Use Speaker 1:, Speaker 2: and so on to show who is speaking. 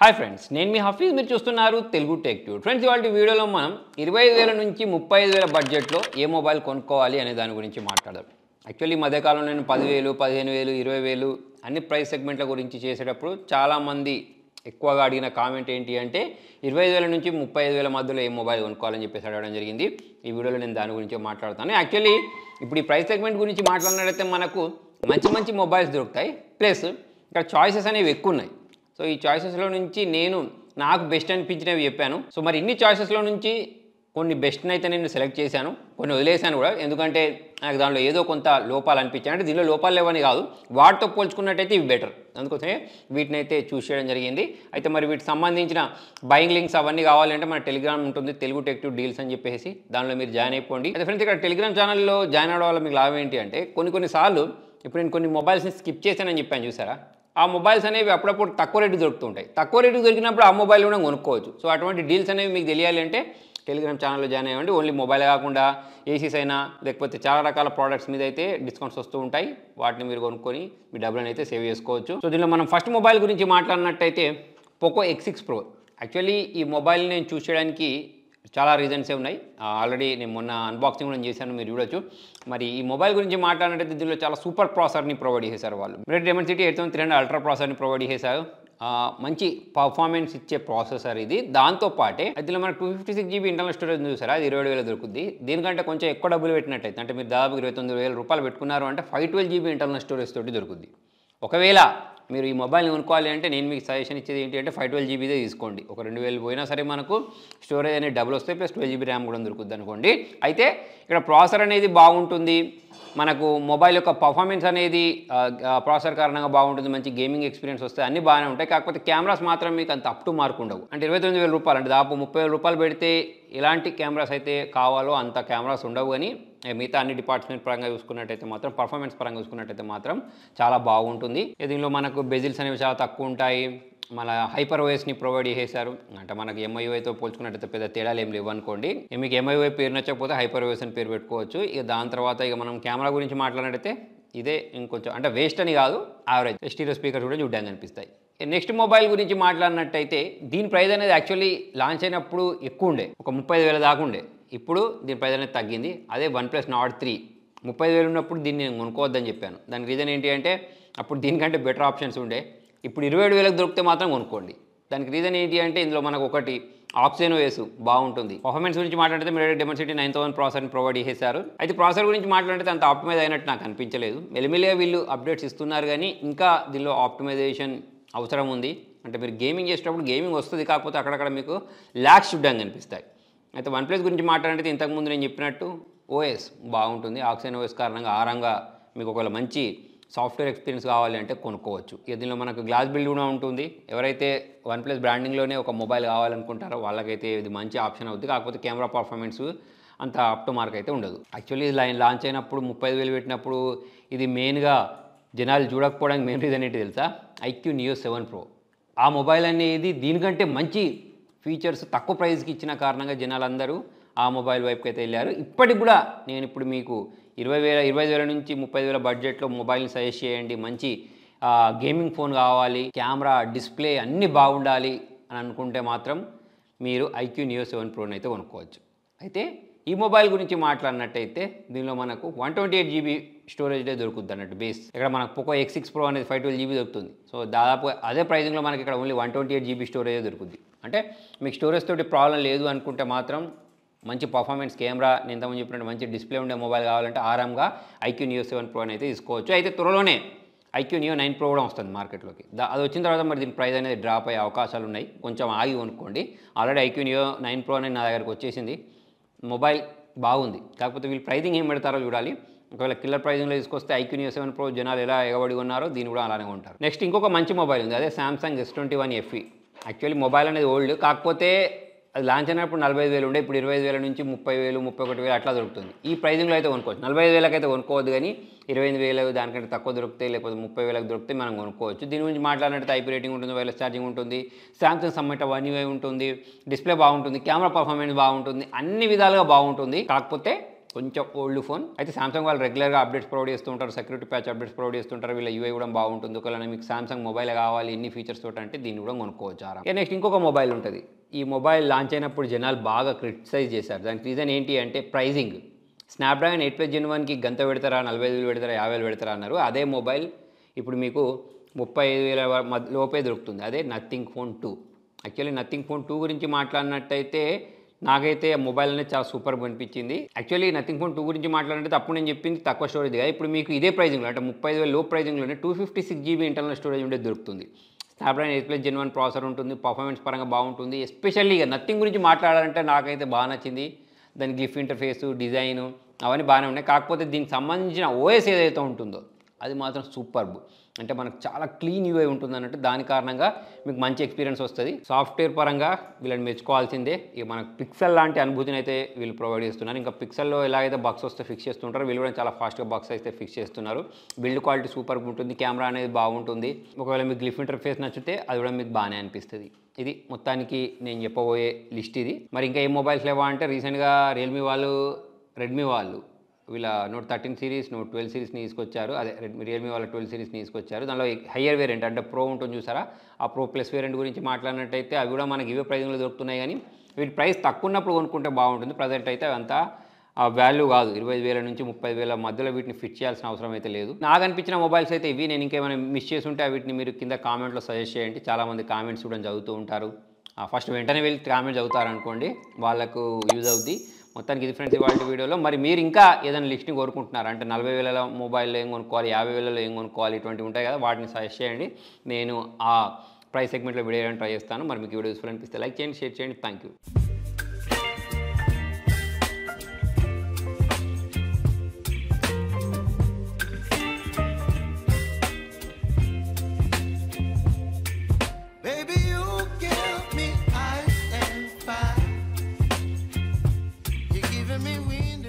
Speaker 1: Hi friends, నేను మీ హఫీజ్. మీరు చూస్తున్నారు తెలుగు టెక్ ట్యూబ్. ఫ్రెండ్స్, ఇవాళ వీడియోలో మనం 25,000 నుంచి 35,000 బడ్జెట్లో ఏ మొబైల్ కొనుక్కోవాలి అనే దాని గురించి మాట్లాడదాం. యాక్చువల్లీ ఈ మధ్యకాలంలో నేను 10,000, 15,000, 20,000 అన్ని ప్రైస్ సెగ్మెంట్ల గురించి చేసేటప్పుడు చాలామంది ఎక్కువగా అడిగిన కామెంట్ ఏంటి అంటే 25,000 నుంచి 35,000 మధ్యలో ఏ మొబైల్ కొనుక్కోవాలని చెప్పేసి అడగడం జరిగింది. ఈ వీడియోలో నేను దాని గురించి మాట్లాడుతాను. యాక్చువల్లీ ఇప్పుడు ఈ ప్రైస్ సెగ్మెంట్ గురించి మాట్లాడినట్లయితే మనకు మంచి మంచి మొబైల్స్ దొరుకుతాయి, ప్లస్ ఇక్కడ చాయిసెస్ అనేవి ఎక్కువ ఉన్నాయి. సో ఈ చాయిసెస్లో నుంచి నాకు బెస్ట్ అనిపించినవి చెప్పాను. సో మరి ఇన్ని చాయిసెస్లో నుంచి కొన్ని బెస్ట్ని అయితే నేను సెలెక్ట్ చేశాను, కొన్ని వదిలేశాను కూడా. ఎందుకంటే నాకు దానిలో ఏదో కొంత లోపాలు అనిపించాయి. అంటే దీనిలో లోపాలు లేవని కాదు, వాటితో పోల్చుకున్నట్టయితే ఇవి బెటర్. అందుకోసమే వీటిని అయితే చూస్ చేయడం జరిగింది. అయితే మరి వీటికి సంబంధించిన బయింగ్ లింక్స్ అవన్నీ కావాలంటే మన టెలిగ్రామ్ ఉంటుంది, తెలుగు టెక్ ట్యూబ్ డీల్స్ అని చెప్పేసి, దానిలో మీరు జాయిన్ అయిపోండి. అయితే ఫ్రెండ్స్, ఇక్కడ టెలిగ్రామ్ ఛానల్లో జాయిన్ అవడం వల్ల మీకు లాభం ఏంటి అంటే కొన్నిసార్లు ఇప్పుడు నేను కొన్ని మొబైల్స్ని స్కిప్ చేశానని చెప్పాను చూసారా, ఆ మొబైల్స్ అనేవి అప్పుడప్పుడు తక్కువ రేటు దొరుకుతుంటాయి. తక్కువ రేటు దొరికినప్పుడు ఆ మొబైల్ కూడా కొనుక్కోవచ్చు. సో అటువంటి డీల్స్ అనేవి మీకు తెలియాలి అంటే టెలిగ్రామ్ ఛానల్లో జాయిన్ అయ్యండి. ఓన్లీ మొబైల్ కాకుండా ఏసీస్ అయినా లేకపోతే చాలా రకాల ప్రోడక్ట్స్ మీద అయితే డిస్కౌంట్స్ వస్తూ ఉంటాయి. వాటిని మీరు కొనుక్కొని మీ డబ్బులను అయితే సేవ్ చేసుకోవచ్చు. సో దీనిలో మనం ఫస్ట్ మొబైల్ గురించి మాట్లాడినట్టయితే పోకో X6 Pro. యాక్చువల్లీ ఈ మొబైల్ నేను చూస్ చేయడానికి చాలా రీజన్సే ఉన్నాయి. ఆల్రెడీ నేను మొన్న అన్బాక్సింగ్ కూడా చేశాను, మీరు చూడొచ్చు. మరి ఈ మొబైల్ గురించి మాట్లాడినట్టయితే దీనిలో చాలా సూపర్ ప్రాసెసర్ని ప్రొవైడ్ చేశారు వాళ్ళు. Dimensity 8300 అల్ట్రా ప్రాసెసర్ని ప్రొవైడ్ చేశారు. మంచి పర్ఫార్మెన్స్ ఇచ్చే ప్రాసెసర్ ఇది. దాంతోపాటే దీనిలో మనకు 256 GB ఇంటర్నల్ స్టోరేజ్ చూసారా, అది 27,000 దొరుకుతుంది. దీనికంటే కొంచెం ఎక్కువ డబ్బులు పెట్టినట్టయితే, అంటే మీరు దాదాపు 29,000 రూపాయలు పెట్టుకున్నారు అంటే 512 GB ఇంటర్నల్ స్టోరేజ్ తోటి దొరుకుతుంది. ఒకవేళ మీరు ఈ మొబైల్ని కొనుక్కోవాలి అంటే నేను మీకు సజెషన్ ఇచ్చేది ఏంటి అంటే 512 GBదే తీసుకోండి. ఒక 2,000 పోయినా సరే మనకు స్టోరేజ్ అనేది డబుల్ వస్తాయి, ప్లస్ 12 GB ర్యామ్ కూడా దొరుకుతుంది అనుకోండి. అయితే ఇక్కడ ప్రాసెసర్ అనేది బాగుంటుంది, మనకు మొబైల్ యొక్క పర్ఫార్మెన్స్ అనేది ప్రాసెసర్ కారణంగా బాగుంటుంది, మంచి గేమింగ్ ఎక్స్పీరియన్స్ వస్తాయి, అన్నీ బాగానే ఉంటాయి. కాకపోతే కెమెరాస్ మాత్రం మీకు అంత అప్ టు మార్క్ ఉండవు. అంటే 29,000 రూపాయలు అంటే దాదాపు 30,000 రూపాయలు పెడితే ఎలాంటి కెమెరాస్ అయితే కావాలో అంత కెమెరాస్ ఉండవు. కానీ మిగతా అన్ని డిపార్ట్మెంట్ పరంగా చూసుకున్నట్టయితే మాత్రం, పర్ఫార్మెన్స్ పరంగా చూసుకున్నట్టయితే మాత్రం చాలా బాగుంటుంది. దీనిలో మనకు బెజిల్స్ అనేవి చాలా తక్కువ ఉంటాయి. మన హైపర్ ఓఎస్ని ప్రొవైడ్ చేశారు. అంటే మనకి MIUIతో పోల్చుకున్నట్టయితే పెద్ద తేడాలు ఏం లేవు అనుకోండి. మీకు MIUI పేరు నచ్చకపోతే హైపర్ ఓఎస్ అని పేరు పెట్టుకోవచ్చు. ఇక దాని తర్వాత మనం కెమెరా గురించి మాట్లాడినట్టయితే ఇదే ఇంకొంచెం, అంటే వేస్ట్ అని కాదు, యావరేజ్. స్టీరియో స్పీకర్స్ కూడా చూడడానికి అనిపిస్తాయి. నెక్స్ట్ మొబైల్ గురించి మాట్లాడినట్టయితే దీని ప్రైస్ అనేది యాక్చువల్లీ లాంచ్ అయినప్పుడు ఎక్కువ ఉండే, ఒక 30,000 దాకా ఉండే. ఇప్పుడు దీని ప్రైస్ అనేది తగ్గింది. అదే OnePlus Nord 3 30,000 ఉన్నప్పుడు దీన్ని నేను కొనుక్కోవద్దని చెప్పాను. దానికి రీజన్ ఏంటి అంటే అప్పుడు దీనికంటే బెటర్ ఆప్షన్స్ ఉండే. ఇప్పుడు 27,000 దొరికితే మాత్రం కొనుక్కోండి. దానికి రీజన్ ఏంటి అంటే ఇందులో మనకు ఒకటి ఆక్సిజన్ ఓఎస్ బాగుంటుంది. పర్ఫార్మెన్స్ గురించి మాట్లాడితే మీరు Dimensity 9000 ప్రాసెసర్ని ప్రొవైడ్ చేశారు. అయితే ప్రాసెసర్ గురించి మాట్లాడితే అంత ఆప్టిమైజ్ అయినట్టు నాకు అనిపించలేదు. మెల్లిమెల్లిగా వీళ్ళు అప్డేట్స్ ఇస్తున్నారు, కానీ ఇంకా దీనిలో ఆప్టిమైజేషన్ అవసరం ఉంది. అంటే మీరు గేమింగ్ చేసేటప్పుడు గేమింగ్ వస్తుంది, కాకపోతే అక్కడక్కడ మీకు ల్యాగ్స్ చూడడానికి అనిపిస్తాయి. అయితే OnePlus గురించి మాట్లాడితే ఇంతకుముందు నేను చెప్పినట్టు ఓఎస్ బాగుంటుంది. ఆక్సిజన్ ఓఎస్ కారణంగా ఆరంగా మీకు ఒకవేళ మంచి సాఫ్ట్వేర్ ఎక్స్పీరియన్స్ కావాలి అంటే కొనుక్కోవచ్చు. దీనిలో మనకు గ్లాస్ బిల్డ్ కూడా ఉంటుంది. ఎవరైతే OnePlus బ్రాండింగ్లోనే ఒక మొబైల్ కావాలనుకుంటారో వాళ్ళకైతే ఇది మంచి ఆప్షన్ అవుతుంది. కాకపోతే కెమెరా పర్ఫార్మెన్స్ అంత అప్ టు మార్క్ అయితే ఉండదు. యాక్చువల్లీ ఇది లాంచ్ అయినప్పుడు 35,000 పెట్టినప్పుడు ఇది మెయిన్గా జనాలు చూడకపోవడానికి మెయిన్ రీజన్ ఏంటి తెలుసా, iQOO Neo 7 Pro. ఆ మొబైల్ అనేది దీనికంటే మంచి ఫీచర్స్ తక్కువ ప్రైస్కి ఇచ్చిన కారణంగా జనాలందరూ ఆ మొబైల్ వైపుకి అయితే వెళ్ళారు. ఇప్పటికి కూడా నేను ఇప్పుడు మీకు 25,000 నుంచి 30,000 బడ్జెట్లో మొబైల్ని సజెస్ట్ చేయండి. మంచి గేమింగ్ ఫోన్ కావాలి, కెమెరా డిస్ప్లే అన్నీ బాగుండాలి అని అనుకుంటే మాత్రం మీరు iQOO Neo 7 Proని అయితే కొనుక్కోవచ్చు. అయితే ఈ మొబైల్ గురించి మాట్లాడినట్టయితే దీనిలో మనకు 128 GB స్టోరేజ్డే దొరుకుతుంది అన్నట్టు బేస్. ఇక్కడ మనకు పోకో X6 Pro అనేది 512 GB దొరుకుతుంది. సో దాదాపు అదే ప్రైజింగ్లో మనకి ఇక్కడ ఓన్లీ 128 GB స్టోరేజ్ దొరుకుతుంది. అంటే మీకు స్టోరేజ్ తోటి ప్రాబ్లం లేదు అనుకుంటే మాత్రం, మంచి పర్ఫార్మెన్స్ కెమెరా, నేను ఇంతకుముందు చెప్పినట్టు మంచి డిస్ప్లే ఉండే మొబైల్ కావాలంటే ఆరాంగా iQOO Neo 7 Pro అయితే తీసుకోవచ్చు. అయితే త్వరలోనే iQOO Neo 9 Pro కూడా వస్తుంది మార్కెట్లోకి. అది వచ్చిన తర్వాత మరి దీని ప్రైస్ అనేది డ్రాప్ అయ్యే అవకాశాలు ఉన్నాయి. కొంచెం ఆగి కొనుక్కోండి. ఆల్రెడీ iQOO Neo 9 Pro అనేది నా దగ్గరకు వచ్చేసింది. మొబైల్ బాగుంది, కాకపోతే వీళ్ళు ప్రైజింగ్ ఏం పెడతారో చూడాలి. ఒకవేళ కిల్లర్ ప్రైజింగ్లో తీసుకొస్తే iQOO Neo 7 Pro జనాలు ఎలా ఎగబడి ఉన్నారో దీన్ని కూడా అలానే ఉంటారు. నెక్స్ట్ ఇంకొక మంచి మొబైల్ ఉంది, అదే Samsung S21 FE. Actually mobile అనేది ఓల్డ్, కాకపోతే అది లాంచ్ అయినప్పుడు 45,000 ఉండే. ఇప్పుడు 25,000 నుంచి 30,000, 31,000 అట్లా దొరుకుతుంది. ఈ ప్రైజింగ్లో అయితే కొనుక్కోవచ్చు. 45,000 అయితే కొనుక్కోవద్దు, కానీ 28,000 దానికంటే తక్కువ దొరుకుతాయి, లేకపోతే 30,000 దొరికితే మనం కొనుక్కోవచ్చు. దీని గురించి మాట్లాడినట్టు IP రేటింగ్ ఉంటుంది, వైర్లెస్ ఛార్జింగ్ ఉంటుంది, Samsung సమ్మేట 1 UI ఉంటుంది, డిస్ప్లే బాగుంటుంది, కెమెరా పర్ఫార్మెన్స్ బాగుంటుంది, అన్ని విధాలుగా బాగుంటుంది. కాకపోతే కొంచెం ఓల్డ్ ఫోన్ అయితే సామ్సంగ్ వాళ్ళు రెగ్యులర్గా అప్డేట్స్ ప్రొవైడ్ చేస్తుంటారు, సెక్యూరిటీ ప్యాచ్ అప్డేట్స్ ప్రొవైడ్ చేస్తుంటారు, వీళ్ళ యూఐ కూడా బాగుంటుంది. ఒకవేళ మీకు సామ్సంగ్ మొబైల్ కావాలి ఎన్ని ఫీచర్స్ తోటి అంటే దీన్ని కూడా కొనుక్కోవచ్చు. నెక్స్ట్ ఇంకొక మొబైల్ ఉంటుంది. ఈ మొబైల్ లాంచ్ అయినప్పుడు జనాలు బాగా క్రిటిసైజ్ చేశారు. దానికి రీజన్ ఏంటి అంటే ప్రైజింగ్. స్నాప్డ్రాగన్ 8+ Gen 1కి గంత పెడతారా, 45,000 పెడతారా, 50,000 పెడతారా అన్నారు. అదే మొబైల్ ఇప్పుడు మీకు 35,000 లోపే దొరుకుతుంది. అదే nothing phone 2. Actually nothing phone 2 గురించి మాట్లాడినట్టయితే నాకైతే ఆ మొబైల్ అనేది చాలా సూపర్గా అనిపించింది. యాక్చువల్లీ నథింగ్ ఫోన్ 2 గురించి మాట్లాడినట్టు అప్పుడు నేను చెప్పింది తక్కువ స్టోరేజ్ కదా. ఇప్పుడు మీకు ఇదే ప్రైజింగ్లో అంటే 35,000 లో ప్రైజింగ్లోనే 256 GB ఇంటర్నల్ స్టోరేజ్ ఉండేది దొరుకుతుంది. స్నాప్డ్రాగన్ 8+ Gen 1 ప్రాసెసర్ ఉంటుంది, పర్ఫార్మెన్స్ పరంగా బాగుంటుంది. ఎస్పెషల్లీ ఇక నథింగ్ గురించి మాట్లాడాలంటే నాకైతే బాగా నచ్చింది. దాని గ్లిఫ్ ఇంటర్ఫేసు, డిజైను అవన్నీ బాగానే ఉన్నాయి. కాకపోతే దీనికి సంబంధించిన ఓఎస్ ఏదైతే ఉంటుందో అది మాత్రం సూపర్బ్. అంటే మనకు చాలా క్లీన్ యూఐ ఉంటుంది అన్నట్టు. దాని కారణంగా మీకు మంచి ఎక్స్పీరియన్స్ వస్తుంది. సాఫ్ట్వేర్ పరంగా వీళ్ళని మెచ్చుకోవాల్సిందే. ఇక మనకు పిక్సెల్ లాంటి అనుభూతిని అయితే వీళ్ళు ప్రొవైడ్ చేస్తున్నారు. ఇంకా పిక్సెల్లో ఎలాగైతే బగ్స్ వస్తే ఫిక్స్ చేస్తుంటారు, వీళ్ళు కూడా చాలా ఫాస్ట్గా బగ్స్ అయితే ఫిక్స్ చేస్తున్నారు. బిల్డ్ క్వాలిటీ సూపర్గా ఉంటుంది, కెమెరా అనేది బాగుంటుంది. ఒకవేళ మీకు గ్లిఫ్ ఇంటర్ఫేస్ నచ్చితే అది కూడా మీకు బాగానే అనిపిస్తుంది. ఇది మొత్తానికి నేను చెప్పబోయే లిస్ట్ ఇది. మరి ఇంకా ఏ మొబైల్స్ లేవా అంటే రీసెంట్గా రియల్మీ వాళ్ళు, రెడ్మీ వాళ్ళు వీళ్ళ నోట్ 13 సిరీస్, నోట్ 12 సిరీస్ని తీసుకొచ్చారు. అదే రియల్మీ వాళ్ళ 12 సిరీస్ని తీసుకొచ్చారు. దానిలో హయ్యర్ వేరియంట్ అంటే ప్రో ఉంటుంది చూసారా, ఆ ప్రో ప్లస్ వేరియంట్ గురించి మాట్లాడినట్టయితే అవి కూడా మనకి ఇవే ప్రైజింగ్లో దొరుకుతున్నాయి. కానీ వీటి ప్రైస్ తక్కువ ఉన్నప్పుడు కొనుక్కుంటే బాగుంటుంది. ప్రజెంట్ అయితే అవంతా ఆ వాల్యూ కాదు. 25,000 నుంచి 30,000 మధ్యలో వీటిని ఫిట్ చేయాల్సిన అవసరం అయితే లేదు. నాకు అనిపించిన మొబైల్స్ అయితే ఇవి. నేను ఇంకేమైనా మిస్ చేసి ఉంటే వీటిని మీరు కింద కామెంట్లో సజెస్ట్ చేయండి. చాలామంది కామెంట్స్ కూడా చదువుతూ ఉంటారు. ఫస్ట్ వెంటనే వెళ్ళి కామెంట్ చదువుతారు అనుకోండి, వాళ్ళకు యూజ్ అవుద్ది. మొత్తానికి ఇది ఫ్రెండ్స్ ఇవాళ వీడియోలో. మరి మీరు ఇంకా ఏదైనా లిస్ట్ని కోరుకుంటున్నారు అంటే 40,000 మొబైల్లో ఏం కొనుక్కోవాలి, 50,000లో ఏం కొనుక్కోవాలి, ఇటువంటివి ఉంటాయి కదా, వాటిని సజెస్ట్ చేయండి. నేను ఆ ప్రైస్ సెగ్మెంట్లో వీడియో చేయడానికి ట్రై చేస్తాను. మరి మీకు వీడియో యూస్ఫుల్ అనిపిస్తే లైక్ చేయండి, షేర్ చేయండి. Thank you.
Speaker 2: Me wind